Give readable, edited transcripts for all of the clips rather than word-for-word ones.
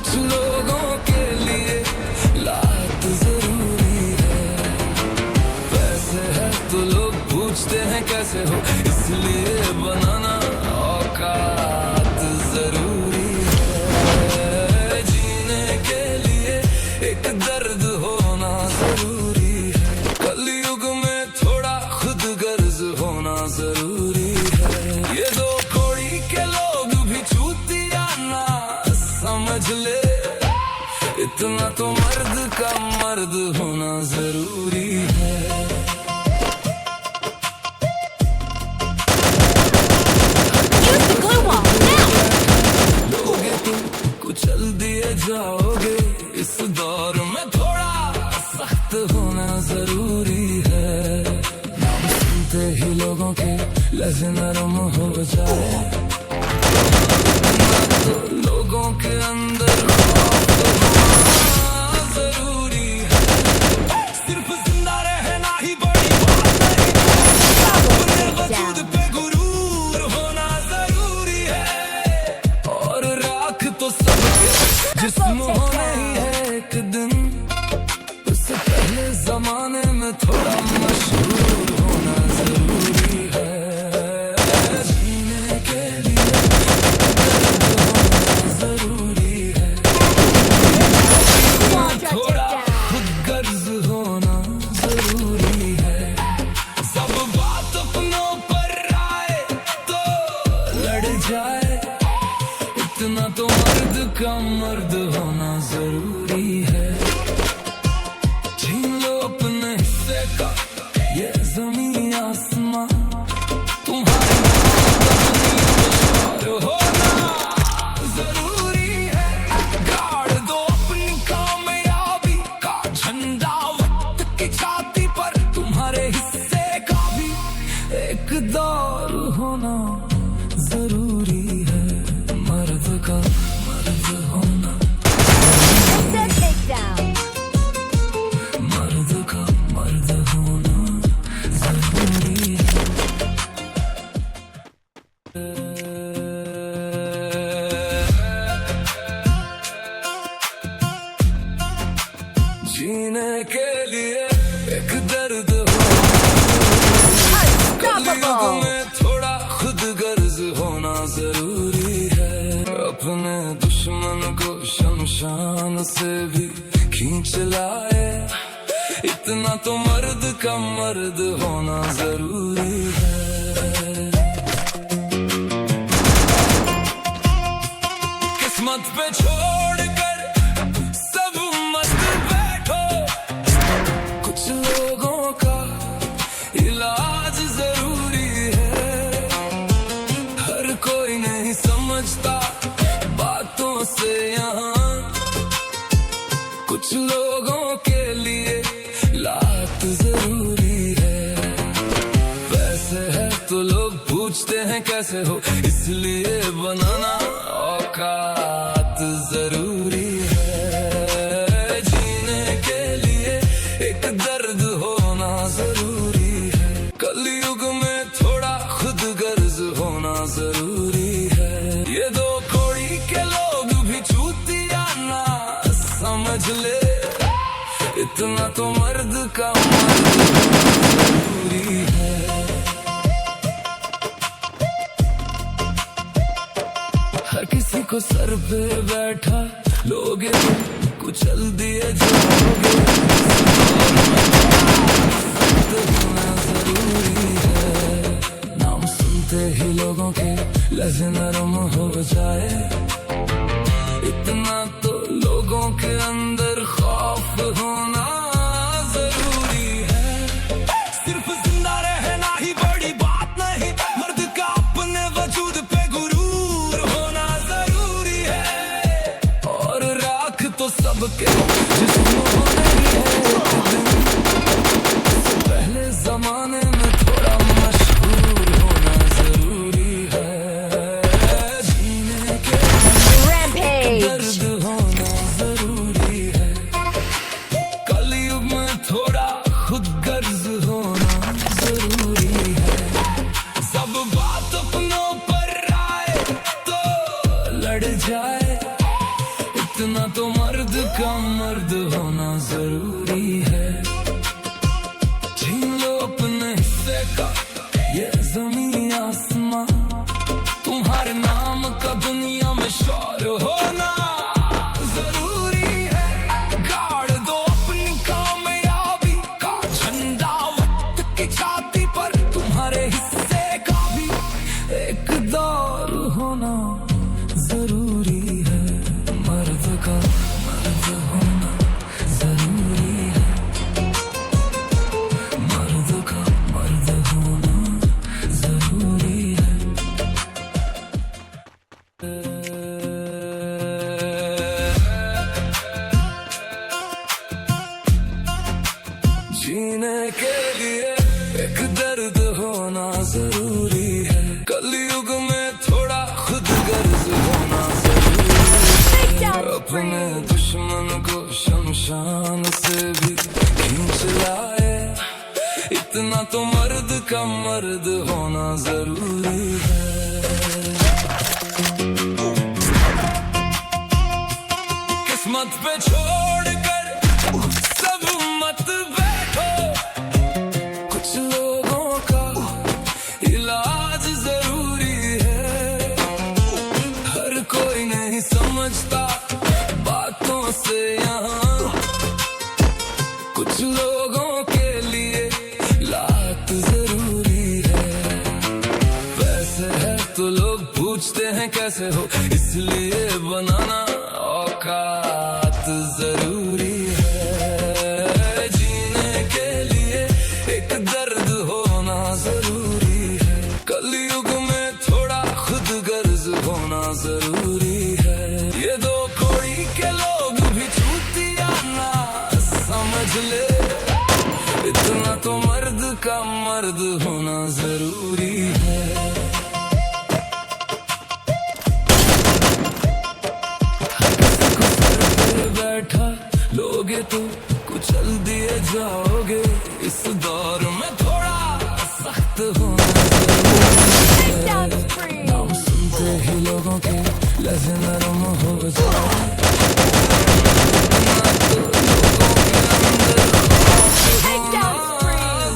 कुछ लोगों के लिए लात जरूरी है। पैसे है तो लोग पूछते हैं कैसे हो, इसलिए बनाना औकात जरूरी है। जीने के लिए एक दर्द होना जरूरी है। कलयुग में थोड़ा खुद गर्ज होना जरूरी है। ये दो कौड़ी के लोग भी चूतिया ना समझ ले, इतना तो मर्द का मर्द होना जरूरी है। लोगे तुम कुचल दिए जाओगे, इस दौर में थोड़ा सख्त होना जरूरी है। नाम सुनते ही लोगों के लहज़े नरम हो जाए, तो लोगों के अंदर खौफ होना जरूरी है। सिर्फ जिंदा रहना ही बड़ी बात नहीं, अपने वजूद पे गुरूर होना जरूरी है। और राख तो सबके जिस्म होना ही है एक दिन, उससे पहले जमाने में थोड़ा मशहूर होना जरूरी है। जीने के लिए जरूरी है, थोड़ा खुद गर्ज होना जरूरी है। सब बात अपनों पर आए तो लड़ जाए, इतना तो मर्द का मर्द होना जरूरी है। छीन लो अपने हिस्से का ये ज़मीन आसमां, तुम्हारे होना जरूरी है। गाड़ दो अपनी कामयाबी का झंडा वक्त की छाती पर, तुम्हारे हिस्से का भी एक दौर होना जरूरी है। मर्द का मर्द होना, मर्द का मर्द होना जरूरी है। जीने के लिए एक दर्द कलयुग में थोड़ा खुद गर्ज होना जरूरी है। अपने दुश्मन को शमशान से भी खींच लाए, इतना तो मर्द का मर्द होना जरूरी है। किस्मत पे छोड़कर सब मस्त बैठो, कुछ लोगों का इलाज जरूरी है। हर कोई नहीं समझता बातों से यहाँ, कुछ लोगों के लिए लात जरूरी है। पैसे है तो लोग पूछते हैं कैसे हो, इसलिए बनाना औकात जरूरी है। जीने के लिए एक दर्द होना जरूरी है। कलयुग में थोड़ा खुद गर्ज होना जरूरी है। ये दो कौड़ी के लोग भी चूतिया ना समझ ले, इतना तो मर्द का मर्द जरूरी है। हर किसी को सर पे बैठा लोगे तुम कुचल दिए जाओगे, होना जरूरी है। नाम सुनते ही लोगों के लहज़े नरम हो जाए, इतना तो लोगों के अंदर खौफ होना जरूरी है। सिर्फ जिंदा रहना ही बड़ी बात नहीं, मर्द का अपने वजूद पे गुरूर होना जरूरी है। और राख तो सबके जिस्म होना ही है एक दिन, पहले जमाने में थोड़ा मशहूर होना जरूरी है। जीने के दर्द होना जरूरी है। कलयुग में थोड़ा खुद गर्ज होना जरूरी है। सब बात अपनों पर आए तो लड़ जाए, इतना तो मर्द का मर्द होना जरूरी है। छीन लो अपने हिस्से का ये ज़मीन आसमां, तुम्हारे नाम का दुनिया में शौर होना जरूरी है। गाड़ दो अपनी कामयाबी का झंडा वक्त की छाती पर, तुम्हारे हिस्से का भी एक दौर होना जरूरी है। मर्द का मर्द होना जरूरी है। मर्द का मर्द होना जरूरी है। जीने के लिए एक दर्द होना जरूरी है। कलयुग में थोड़ा खुद गर्ज होना जरूरी है। अपने दुश्मन को शमशान से भी खींच लाए, इतना तो मर्द का मर्द होना जरूरी है। किस्मत पे छोड़कर सब मत बैठो, कुछ लोगों का इलाज जरूरी है। हर कोई नहीं समझता बातों से यहाँ, कुछ लोगों के लिए लात जरूरी है। वैसे है तो लोग पूछते हैं कैसे हो, इसलिए बनाना औकात जरूरी है। जीने के लिए एक दर्द होना जरूरी है। कलयुग में थोड़ा खुद गर्ज होना जरूरी है। ये दो कोड़ी के लोग भी चूतिया ना समझ ले, इतना तो मर्द का मर्द होना जरूरी है। बैठा लोगे तो कुचल दिए जाओगे, इस दौर में थोड़ा सख्त होना जरूरी है। नाम सुनते ही लोगों के लहज़े नरम हो जाए,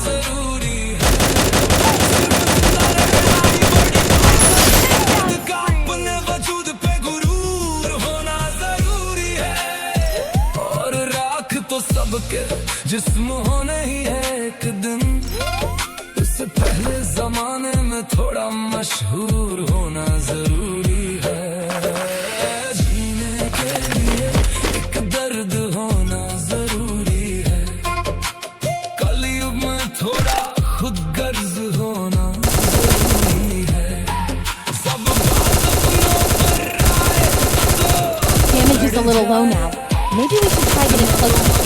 जरूरी है। अपने वजूद पे गुरूर होना जरूरी है। और राख तो सबके जिस्म होने ही है एक दिन, उससे पहले जमाने में थोड़ा मशहूर होना जरूरी है। जीने के लिए एक दर्द होना जरूरी है। कलयुग में थोड़ा खुद गर्ज होना जरूरी है। सब बात अपनों पर आए तो Damage is a little low now. Maybe we should try getting closer.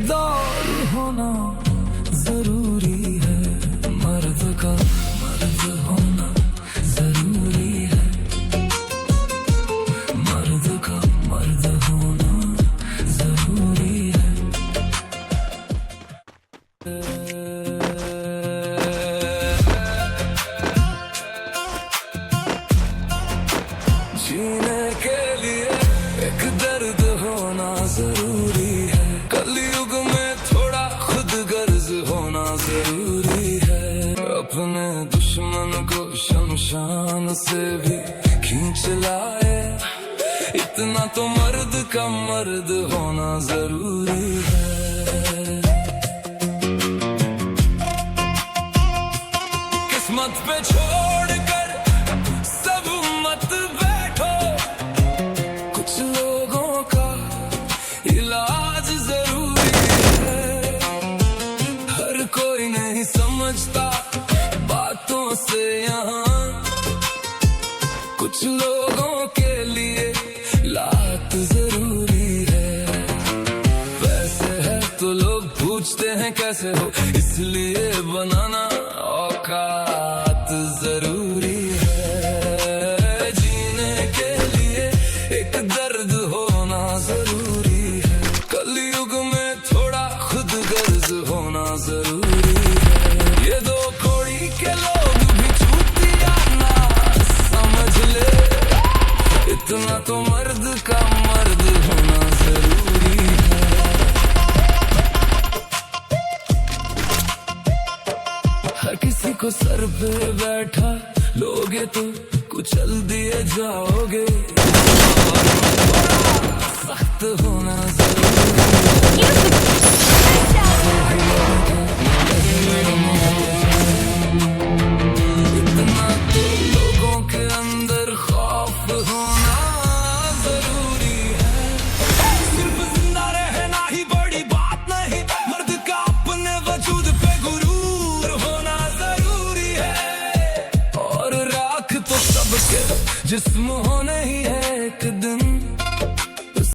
दौर होना जरूरी है। मर्द का मर्द होना जरूरी है। मर्द का मर्द होना जरूरी है। जीने के लिए एक दर्द होना जरूरी है। कलयुग में थोड़ा खुद गर्ज होना जरूरी है। अपने दुश्मन को शमशान से भी खींच लाए, इतना तो मर्द का मर्द होना जरूरी है। किस्मत पे छोड़कर सब मत बैठो, कुछ लोगों का इलाज जरूरी है। हर कोई नहीं समझता बातों से यहाँ, कुछ लोगों के लिए लात जरूरी है। पूछते हैं कैसे हो, इसलिए बनाना औकात जरूरी है। जीने के लिए एक दर्द होना जरूरी है, कलयुग में थोड़ा खुद गर्ज होना जरूरी है। ये दो कौड़ी के लोग भी चूतिया ना समझ ले, इतना तो मर्द का मर्द होना जरूरी है। हर किसी को सर पे बैठा लोगे तो कुचल दिए जाओगे, सख्त होना जरूरी है। इतना तो लोगों के अंदर खौफ होना जरूरी है। सिर्फ जिंदा रहना ही बड़ी बात नहीं, मर्द का अपने वजूद पे गुरूर होना जरूरी है। और राख तो सबके जिस्म होने ही है,